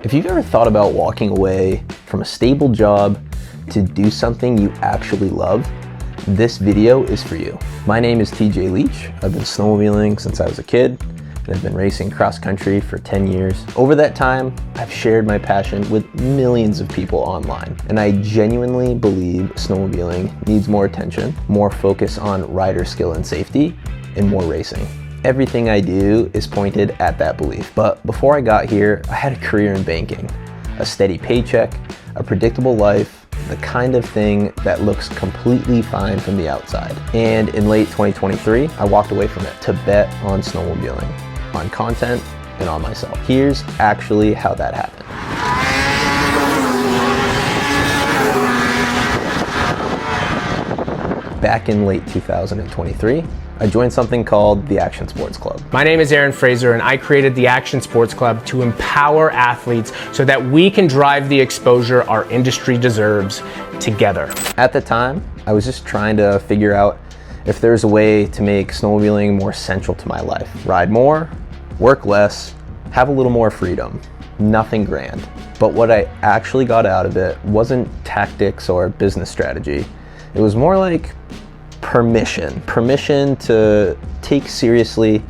If you've ever thought about walking away from a stable job to do something you actually love, this video is for you. My name is TJ Leach. I've been snowmobiling since I was a kid, and I've been racing cross country for 10 years. Over that time, I've shared my passion with millions of people online, and I genuinely believe snowmobiling needs more attention, more focus on rider skill and safety, and more racing. Everything I do is pointed at that belief. But before I got here, I had a career in banking, a steady paycheck, a predictable life, the kind of thing that looks completely fine from the outside. And in late 2023, I walked away from it to bet on snowmobiling, on content, and on myself. Here's actually how that happened. Back in late 2023, I joined something called the Action Sports Club. My name is Aaron Fraser, and I created the Action Sports Club to empower athletes so that we can drive the exposure our industry deserves together. At the time, I was just trying to figure out if there's a way to make snowmobiling more central to my life. Ride more, work less, have a little more freedom. Nothing grand. But what I actually got out of it wasn't tactics or business strategy. It was more like permission to take seriously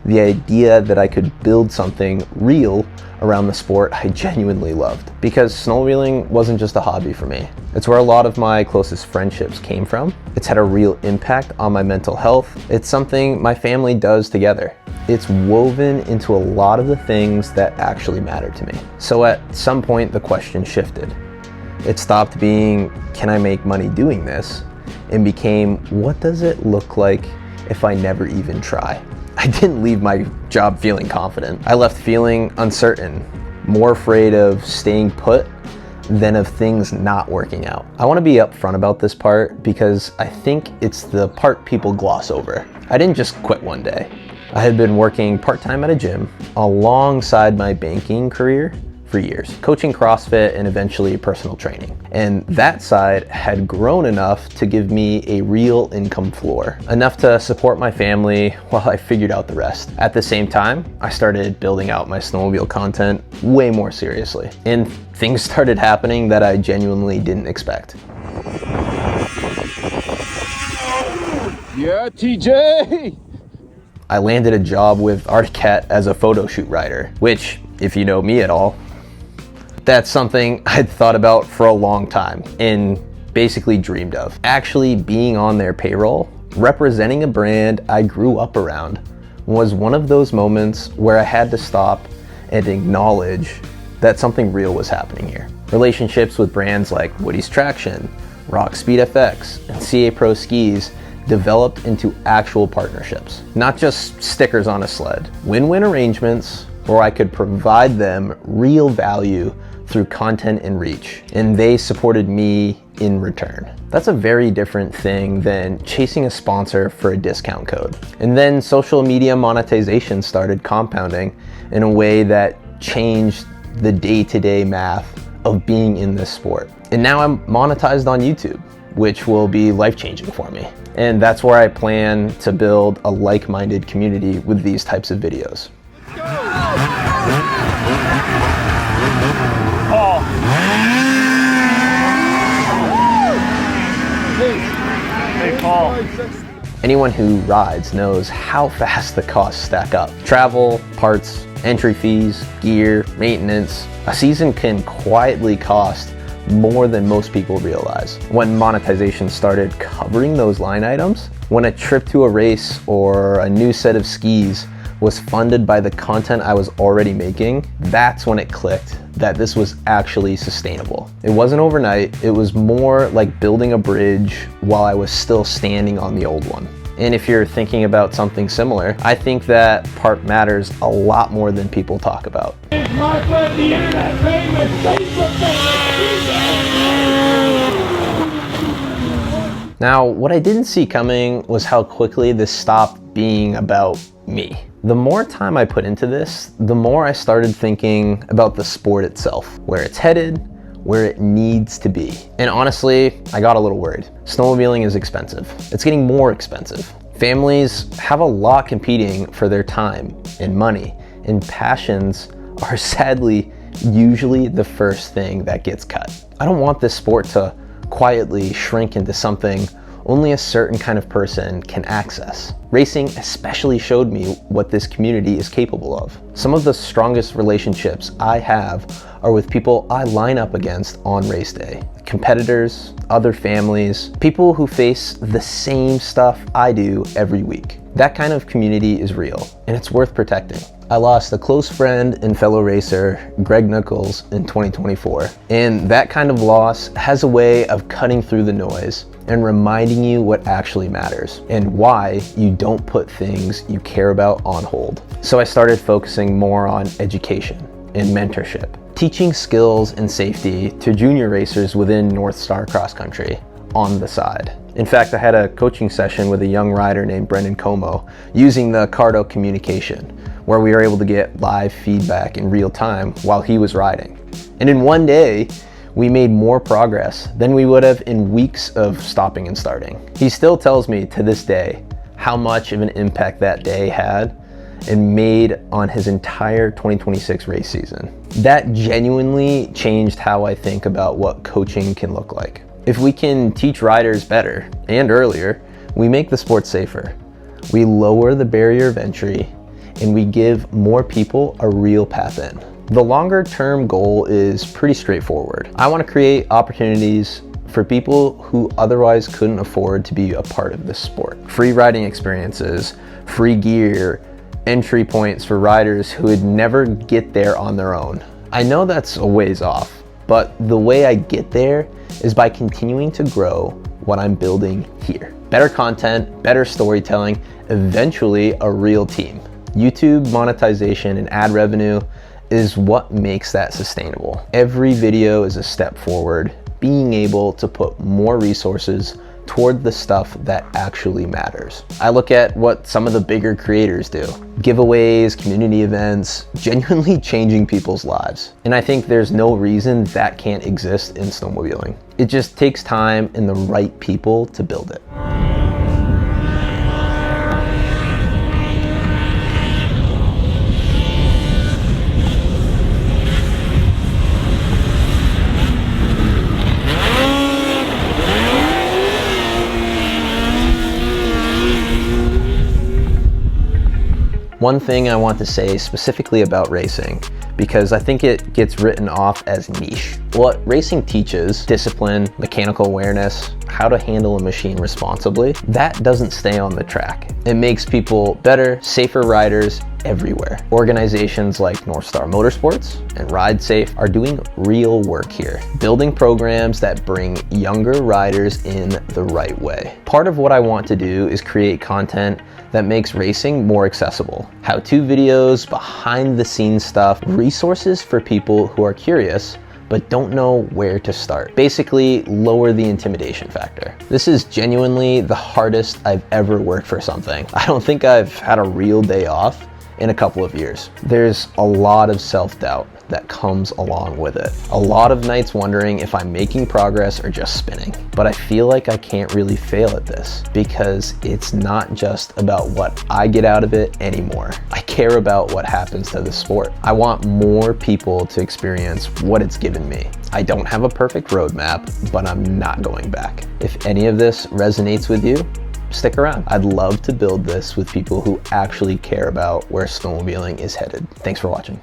the idea that I could build something real around the sport I genuinely loved. Because snowmobiling wasn't just a hobby for me. It's where a lot of my closest friendships came from. It's had a real impact on my mental health. It's something my family does together. It's woven into a lot of the things that actually matter to me. So at some point, the question shifted. It stopped being, can I make money doing this? And became, what does it look like if I never even try? I didn't leave my job feeling confident. I left feeling uncertain, more afraid of staying put than of things not working out. I want to be upfront about this part because I think it's the part people gloss over. I didn't just quit one day. I had been working part-time at a gym alongside my banking career for years, coaching CrossFit and eventually personal training. And that side had grown enough to give me a real income floor, enough to support my family while I figured out the rest. At the same time, I started building out my snowmobile content way more seriously. And things started happening that I genuinely didn't expect. Yeah, TJ! I landed a job with Arctic Cat as a photo shoot writer, which, if you know me at all, that's something I'd thought about for a long time and basically dreamed of. Actually being on their payroll, representing a brand I grew up around, was one of those moments where I had to stop and acknowledge that something real was happening here. Relationships with brands like Woody's Traction, Rock Speed FX, and CA Pro Skis developed into actual partnerships, not just stickers on a sled. Win-win arrangements where I could provide them real value through content and reach, and they supported me in return. That's a very different thing than chasing a sponsor for a discount code. And then social media monetization started compounding in a way that changed the day-to-day math of being in this sport. And now I'm monetized on YouTube, which will be life-changing for me. And that's where I plan to build a like-minded community with these types of videos. Anyone who rides knows how fast the costs stack up. Travel, parts, entry fees, gear, maintenance. A season can quietly cost more than most people realize. When monetization started covering those line items, when a trip to a race or a new set of skis was funded by the content I was already making, that's when it clicked that this was actually sustainable. It wasn't overnight, it was more like building a bridge while I was still standing on the old one. And if you're thinking about something similar, I think that part matters a lot more than people talk about. It's my friend, the internet famous Facebook famous. Now, what I didn't see coming was how quickly this stopped being about me. The more time I put into this, the more I started thinking about the sport itself, where it's headed, where it needs to be. And honestly, I got a little worried. Snowmobiling is expensive. It's getting more expensive. Families have a lot competing for their time and money, and passions are sadly usually the first thing that gets cut. I don't want this sport to quietly shrink into something only a certain kind of person can access. Racing especially showed me what this community is capable of. Some of the strongest relationships I have are with people I line up against on race day. Competitors, other families, people who face the same stuff I do every week. That kind of community is real, and it's worth protecting. I lost a close friend and fellow racer, Greg Nichols, in 2024. And that kind of loss has a way of cutting through the noise and reminding you what actually matters and why you don't put things you care about on hold. So I started focusing more on education and mentorship, teaching skills and safety to junior racers within North Star Cross Country on the side. In fact, I had a coaching session with a young rider named Brendan Como using the Cardo communication, where we were able to get live feedback in real time while he was riding. And in one day, we made more progress than we would have in weeks of stopping and starting. He still tells me to this day how much of an impact that day had and made on his entire 2026 race season. That genuinely changed how I think about what coaching can look like. If we can teach riders better and earlier, we make the sport safer. We lower the barrier of entry and we give more people a real path in. The longer term goal is pretty straightforward. I want to create opportunities for people who otherwise couldn't afford to be a part of this sport. Free riding experiences, free gear, entry points for riders who would never get there on their own. I know that's a ways off, but the way I get there is by continuing to grow what I'm building here. Better content, better storytelling, eventually a real team. YouTube monetization and ad revenue is what makes that sustainable. Every video is a step forward, being able to put more resources toward the stuff that actually matters. I look at what some of the bigger creators do. Giveaways, community events, genuinely changing people's lives. And I think there's no reason that can't exist in snowmobiling. It just takes time and the right people to build it. One thing I want to say specifically about racing, because I think it gets written off as niche. What racing teaches, discipline, mechanical awareness, how to handle a machine responsibly, that doesn't stay on the track. It makes people better, safer riders everywhere. Organizations like North Star Motorsports and Ride Safe are doing real work here, building programs that bring younger riders in the right way. Part of what I want to do is create content that makes racing more accessible. How-to videos, behind the scenes stuff, resources for people who are curious but don't know where to start. Basically, lower the intimidation factor. This is genuinely the hardest I've ever worked for something. I don't think I've had a real day off in a couple of years. There's a lot of self-doubt that comes along with it. A lot of nights wondering if I'm making progress or just spinning. But I feel like I can't really fail at this because it's not just about what I get out of it anymore. I care about what happens to the sport. I want more people to experience what it's given me. I don't have a perfect roadmap, but I'm not going back. If any of this resonates with you, stick around. I'd love to build this with people who actually care about where snowmobiling is headed. Thanks for watching.